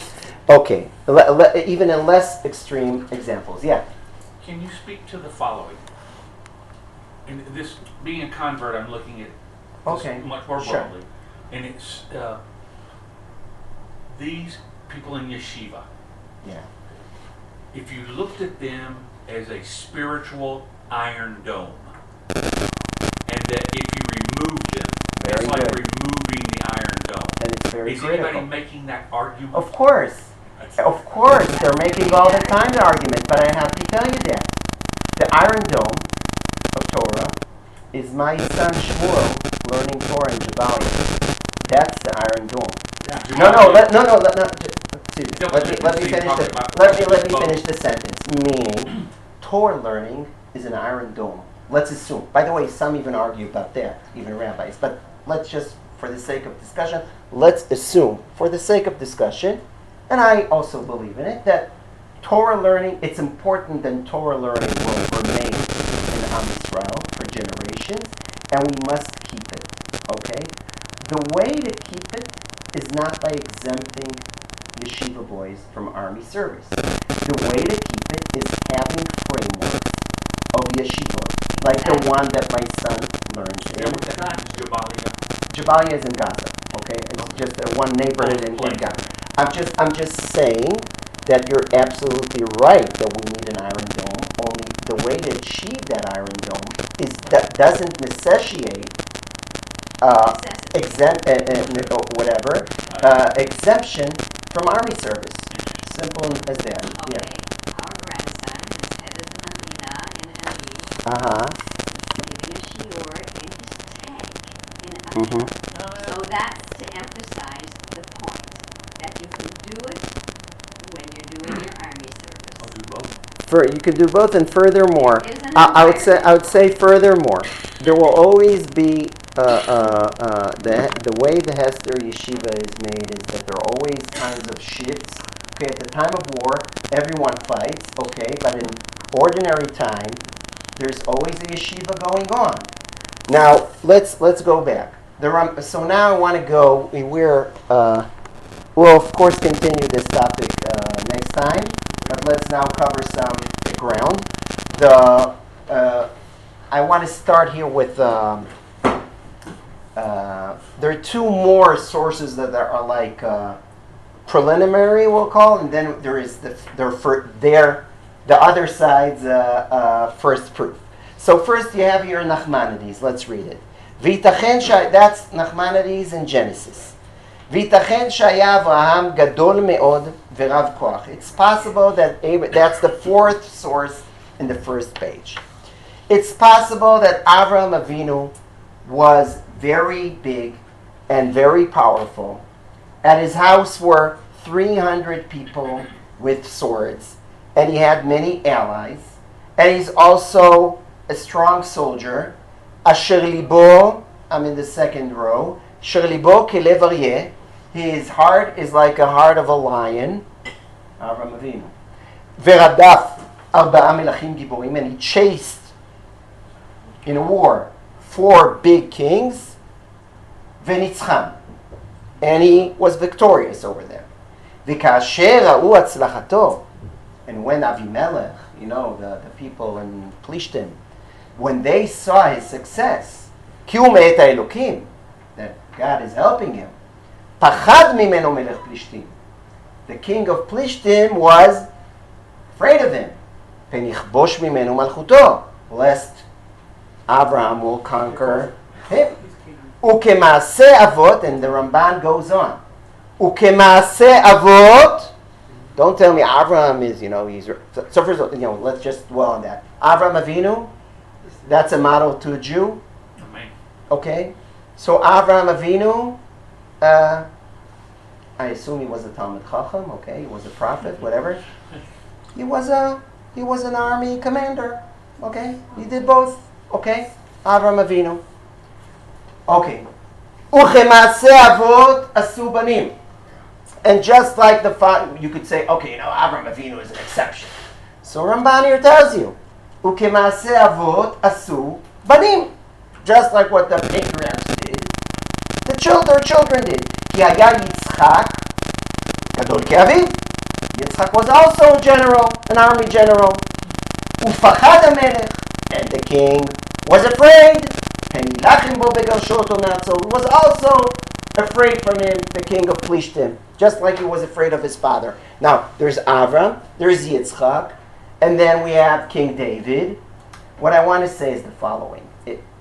Okay, even in less extreme examples, yeah. Can you speak to the following? And this, being a convert, I'm looking at this Okay, much more sure. broadly. And it's these people in Yeshiva. Yeah. If you looked at them as a spiritual iron dome, and that if you remove them, Very it's like good. removing the iron dome. And it's very Is critical. anybody making that argument? Of course. Of course, they're making all the time the argument, but I have to tell you that. The Iron Dome of Torah is my son Shmuel learning Torah in Jabalia. That's the Iron Dome. No. Excuse me. Let me finish the sentence. Meaning, Torah learning is an Iron Dome. Let's assume. By the way, some even argue about that, even rabbis. But let's just, for the sake of discussion, let's assume, for the sake of discussion, and I also believe in it, that Torah learning, it's important that Torah learning will remain in Am Yisrael for generations, and we must keep it, okay? The way to keep it is not by exempting yeshiva boys from army service. The way to keep it is having frameworks of yeshiva, like the one that my son learns in. And what the time is Jabalia? Jabalia is in Gaza, okay? It's just one neighborhood in Gaza. I'm just saying that you're absolutely right that we need an Iron Dome. Only the way to achieve that Iron Dome is that doesn't necessitate exemption from army service. Simple as that. Okay, Yeah. our grandson is headed to Medina in Aviv, Uh-huh. giving a shiur in his tank in Aviv. Mm-hmm. So that's to emphasize the point that you can do it when you're doing your army service. I'll do both. You could do both, and furthermore, Isn't I it would say furthermore, there will always be the way the Hester Yeshiva is made is that there are always kinds of shifts. Okay, at the time of war, everyone fights. Okay, but in ordinary time, there's always a yeshiva going on. Now let's go back. So now I want to go. We'll of course continue this topic next time, but let's now cover some ground. I want to start here with. There are two more sources that are like preliminary, we'll call, and then there is the other side's first proof. So first you have here Nachmanides. Let's read it. That's Nachmanides in Genesis. V'itachen shaya Avraham gadol me'od v'rav koach. It's possible that that's the fourth source in the first page. It's possible that Avraham Avinu was very big and very powerful. At his house were 300 people with swords, and he had many allies. And he's also a strong soldier. Asher libo, I'm in the second row. Asher libo kelev aryeh. His heart is like a heart of a lion. Avraham Avinu. Veradaf arba'a melachim giborim, and he chased in a war 4 big kings. Venitzcham, and he was victorious over them. וכאשר ראו הצלחתו, and when Avimelech, the people in Plishtim, when they saw his success, כי הוא מאת האלוקים, that God is helping him, פחד ממנו מלך פלישתים. The king of Plishtim was afraid of him. ונכבוש ממנו מלכותו, lest Avraham will conquer him. וכמעשה אבות, and the Ramban goes on, וכמעשה אבות, don't tell me Avraham is, he's, so first of all, let's just dwell on that. Avraham Avinu, that's a model to a Jew. Amen. Okay? So Avraham Avinu, I assume he was a Talmud Chacham, okay? He was a prophet, whatever. He was an army commander, okay? He did both, okay? Avraham Avinu. Okay. וכמעשה אבות עשו בנים. And just like you could say, okay, Avraham Avinu is an exception. So Ramban here tells you, וכמעשה אבות עשו בנים. Just like what the patriarchs did, their children did. כי היה יצחק גדול כאביו. Yitzchak was also a general, an army general. ופחד המלך, and the king was afraid. ונילחם בו וגרשו אותו מארצו. He was also afraid from him, the king of Plishtim, just like he was afraid of his father. Now, there's Avram, there's Yitzchak, and then we have King David. What I want to say is the following.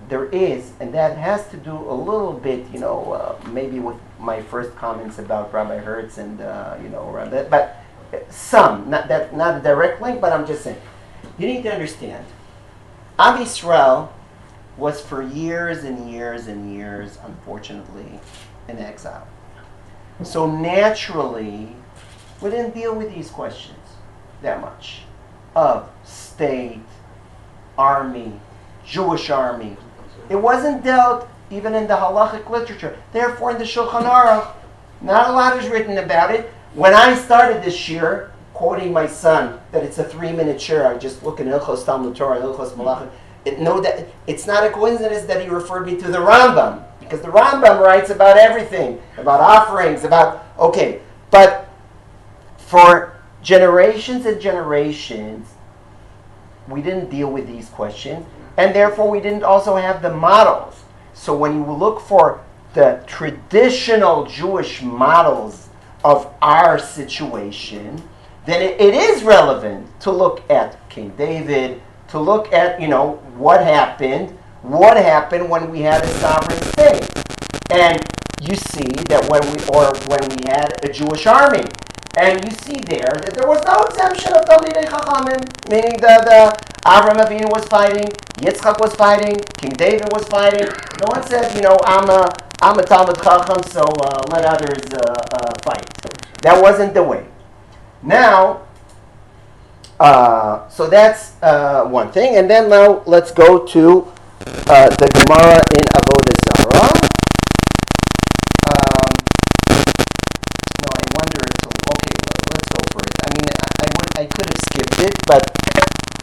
There is, and that has to do a little bit, maybe with my first comments about Rabbi Hertz and, Rabbi, but some, not a direct link, but I'm just saying. You need to understand, Am Yisrael was for years and years and years, unfortunately, in exile. So naturally, we didn't deal with these questions that much of state, army, Jewish army. It wasn't dealt even in the halachic literature. Therefore, in the Shulchan Aruch, not a lot is written about it. When I started this shir, quoting my son, that it's a 3-minute shir, I just look in Hilchos Talmud Torah, Hilchos Malachim, know that it's not a coincidence that he referred me to the Rambam, because the Rambam writes about everything, about offerings, but for generations and generations, we didn't deal with these questions, and therefore we didn't also have the models. So when you look for the traditional Jewish models of our situation, then it is relevant to look at King David, to look at, what happened when we had a sovereign state. And you see that when we had a Jewish army, and you see there that there was no exemption of Talmidei Chachamim, meaning the Avraham Avinu was fighting, Yitzchak was fighting, King David was fighting. No one said, I'm a Talmud Chacham, so let others fight. That wasn't the way. Now, so that's one thing, and then now let's go to the Gemara in Avodah Zarah. No, I wonder. Okay, let's go for it. I mean, I could have skipped it, but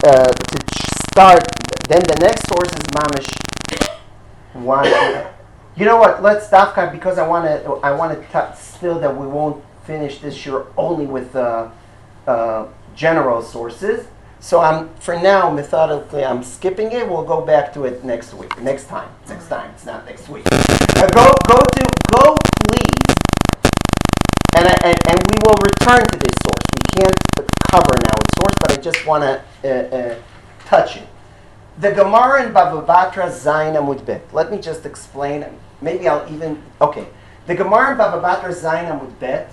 to start, then the next source is Mamish. One. You know what? Let's stop because I want to still that we won't finish this year only with general sources. So for now, methodically, I'm skipping it. We'll go back to it next week. Next time. It's not next week. Go please. And we will return to this source. We can't cover now its source, but I just want to touch it. The Gemara in Bava Batra Zayin Amud Bet. Let me just explain. Maybe I'll even... Okay. The Gemara in Bava Batra Zayin Amud Bet.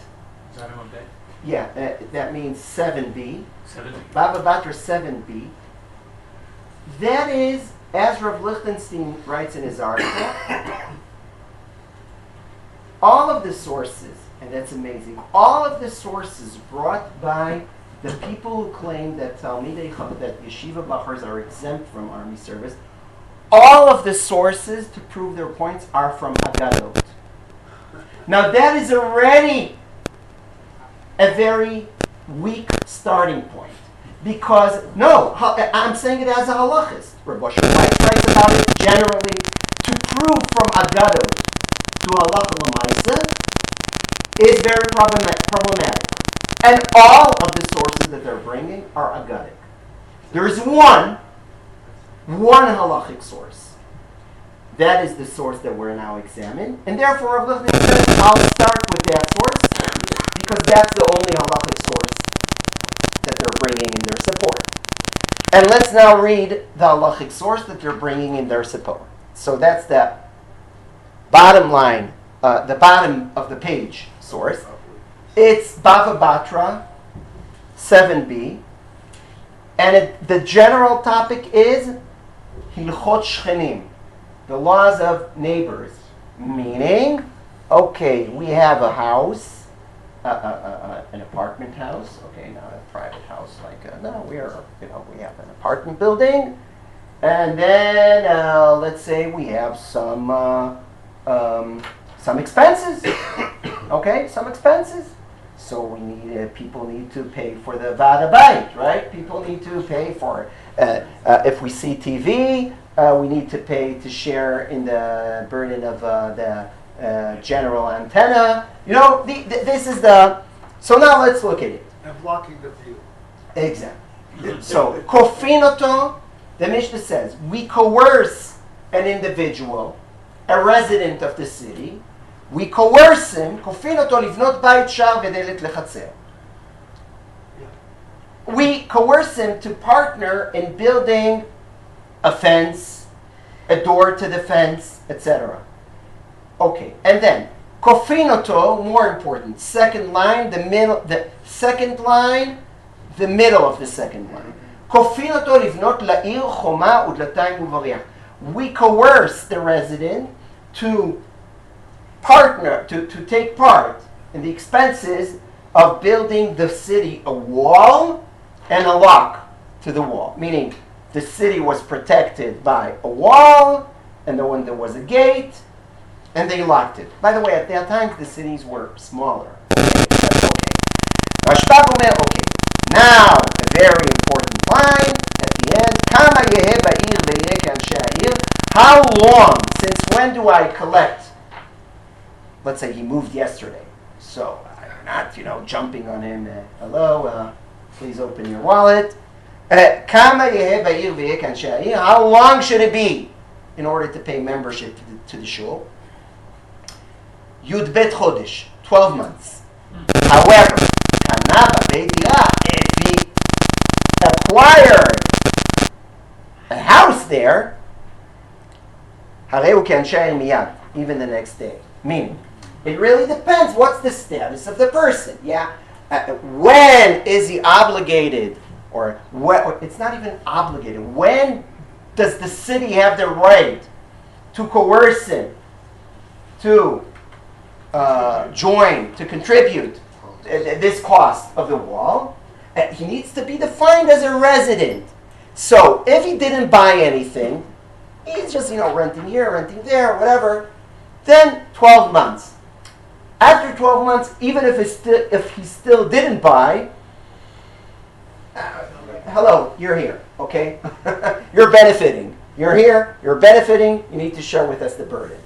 Zayin Amud Bet? Yeah, that means 7b. 7b. Bava Batra 7b. That is, as Rav Lichtenstein writes in his article, all of the sources, and that's amazing, all of the sources brought by the people who claim that that Yeshiva Bachars are exempt from army service, all of the sources to prove their points are from Agadot. Now that is already a very weak starting point. Because, I'm saying it as a halachist. Rabbi writes about it generally. To prove from Agadot to halacha l'maisa is very problematic. And all of the sources that they're bringing are agadic. There is one halachic source. That is the source that we're now examining. And therefore, Rav Lichtman says, I'll start with that source because that's the only halachic source that they're bringing in their support. And let's now read the halachic source that they're bringing in their support. So that's the bottom line, the bottom of the page source. It's Bava Batra 7b. And the general topic is Hilchot Shchenim, the laws of neighbors. Meaning, okay, we have a house, an apartment house, okay, not a private house like, no, we have an apartment building, and then let's say we have some expenses, okay, some expenses. So we need people need to pay for the vada bayit, right? People need to pay for if we see TV, we need to pay to share in the burden of the general antenna. This is the. So now let's look at it. And blocking the view. Exactly. So kofinoto, the Mishnah says, we coerce an individual, a resident of the city. We coerce him, we coerce him to partner in building a fence, a door to the fence, etc. Okay, and then kofinoto, more important, second line, the middle, the second line, the middle of the second line. Kofinoto livnot la'ir choma udlatayim uvariach. We coerce the resident to partner, to take part in the expenses of building the city a wall and a lock to the wall. Meaning the city was protected by a wall and then there was a gate and they locked it. By the way, at that time the cities were smaller. That's okay. Rashbam Omer, okay. Now, a very important line at the end. Kama yeheh ba'ir ve'yeh k'anshei ha'ir. How long, since when do I collect? Let's say he moved yesterday, so I'm not, jumping on him. Hello, please open your wallet. How long should it be in order to pay membership to the shul? Yud Bet Chodesh, 12 months. However, if he acquired a house there, even the next day. Meaning, it really depends. What's the status of the person? Yeah, when is he obligated, or it's not even obligated. When does the city have the right to coerce him to join, to contribute this cost of the wall? He needs to be defined as a resident. So if he didn't buy anything, he's just renting here, renting there, whatever. Then 12 months. After 12 months, even if he still didn't buy, hello, you're here, okay? You're benefiting. You're here, you're benefiting, you need to share with us the burden,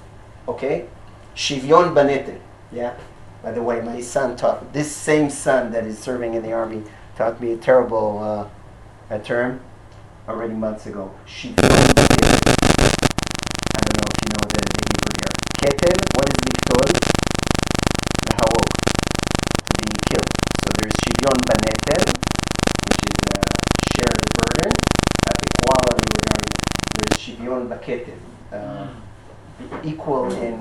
okay? Shivyon banetel, yeah? By the way, my son this same son that is serving in the army taught me a terrible term already months ago. Shivyon banetel. I don't know if you know the Hebrew here. Ketel, what is liktol? Lahawok, to be killed. So there's shivyon banetel, which is share the burden, equality regarding. There's shivyon baketel, equal in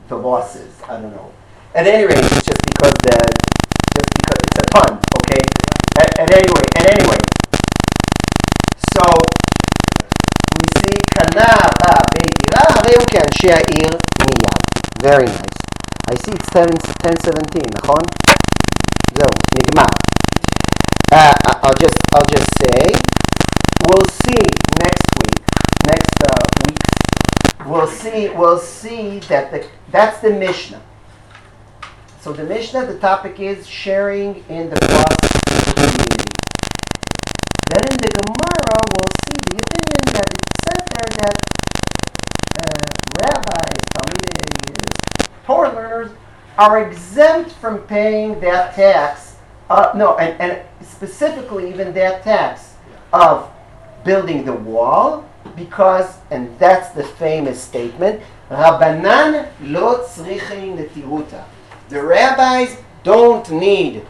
the losses. I don't know. At any rate, it's just because it's a pun, okay? At any rate. So we see Kannai beit dira, harei hu ke'anshei ha'ir miyad. Very nice. I see it's 10:17, נכון? זהו, נגמר. I'll just say, we'll see next week. We'll see that that's the Mishnah. So the Mishnah, the topic is sharing in the cost of the community. Then in the Gemara, we'll see the opinion that it said there that rabbis, Torah learners, are exempt from paying that tax No, and specifically even that tax of building the wall, because, and that's the famous statement, Rabbanan lo tzrichei netiruta. The rabbis don't need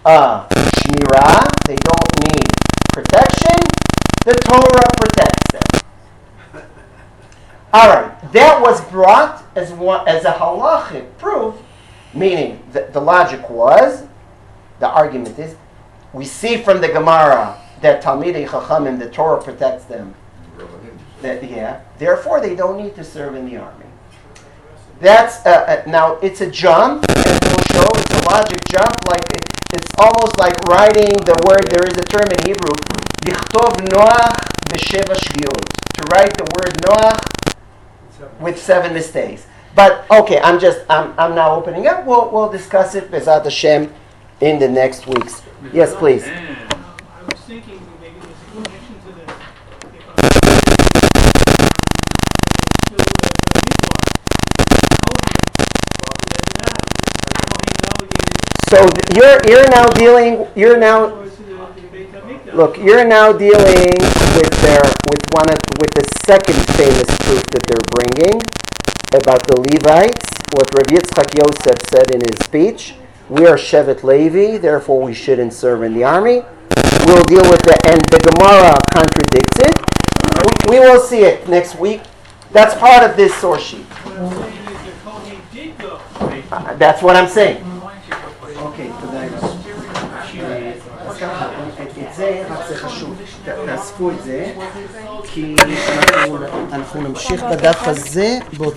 shmirah, they don't need protection, the Torah protects them. All right, that was brought as a halachic proof, meaning the logic was, the argument is, we see from the Gemara that Talmidei Chachamim, the Torah protects them. Therefore they don't need to serve in the army. That's now it's a jump, and we'll show it's a logic jump. Like it's almost like writing the word. There is a term in Hebrew, "Dichtov Noach b'sheva shviut," to write the word Noach with 7 mistakes. But okay, I'm now opening up. We'll discuss it Bezat Hashem in the next weeks. Yes, please. I was thinking maybe there's a connection to this. So you're now dealing with the second famous proof that they're bringing about the Levites. What Rabbi Yitzchak Yosef said in his speech: we are Shevet Levi, therefore we shouldn't serve in the army. We'll deal with it, and the Gemara contradicts it. We will see it next week. That's part of this source sheet. That's what I'm saying. אוקיי, תודה רבה. אז ככה, את זה רק זה חשוב. תאספו את זה, כי אנחנו נמשיך בדף הזה באותו